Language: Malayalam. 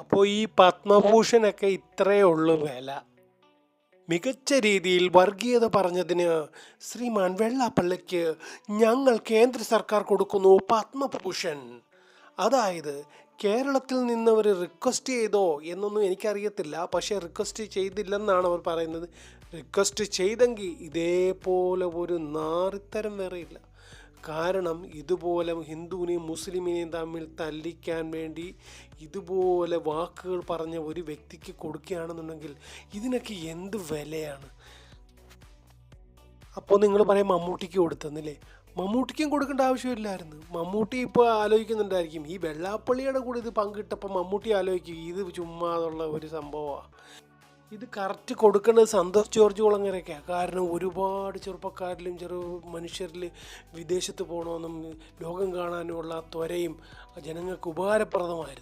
അപ്പോൾ ഈ പത്മഭൂഷണൊക്കെ ഇത്രയേ ഉള്ളൂ വില. മികച്ച രീതിയിൽ വർഗീയത പറഞ്ഞതിന് ശ്രീമാൻ വെള്ളാപ്പള്ളിക്ക് ഞങ്ങൾ കേന്ദ്ര സർക്കാർ കൊടുക്കുന്നു പത്മഭൂഷൺ. അതായത് കേരളത്തിൽ നിന്ന് അവർ റിക്വസ്റ്റ് ചെയ്തോ എന്നൊന്നും എനിക്കറിയത്തില്ല, പക്ഷേ റിക്വസ്റ്റ് ചെയ്തില്ലെന്നാണ് അവർ പറയുന്നത്. റിക്വസ്റ്റ് ചെയ്തെങ്കിൽ ഇതേപോലെ ഒരു നാറിത്തരം വേറെ ഇല്ല. കാരണം ഇതുപോലെ ഹിന്ദുവിനെയും മുസ്ലിമിനെയും തമ്മിൽ തല്ലിക്കാൻ വേണ്ടി ഇതുപോലെ വാക്കുകൾ പറഞ്ഞ ഒരു വ്യക്തിക്ക് കൊടുക്കുകയാണെന്നുണ്ടെങ്കിൽ ഇതിനൊക്കെ എന്ത് വിലയാണ്? അപ്പോൾ നിങ്ങൾ പറയും മമ്മൂട്ടിക്ക് കൊടുത്തെന്നില്ലേ? മമ്മൂട്ടിക്കും കൊടുക്കേണ്ട ആവശ്യമില്ലായിരുന്നു. മമ്മൂട്ടി ഇപ്പോൾ ആലോചിക്കുന്നുണ്ടായിരിക്കും, ഈ വെള്ളാപ്പള്ളിയുടെ കൂടെ ഇത് പങ്കിട്ടപ്പോൾ മമ്മൂട്ടി ആലോചിക്കും ഇത് ചുമ്മാതുള്ള ഒരു സംഭവമാണ്. ഇത് കറക്റ്റ് കൊടുക്കേണ്ടത് സന്തോഷ് ജോർജ് കുളങ്ങരയ്ക്കാണ്. കാരണം ഒരുപാട് ചെറുപ്പക്കാരിലും മനുഷ്യരിൽ വിദേശത്ത് പോകണമെന്നും ലോകം കാണാനുമുള്ള ത്വരയും ജനങ്ങൾക്ക് ഉപകാരപ്രദമായിരുന്നു.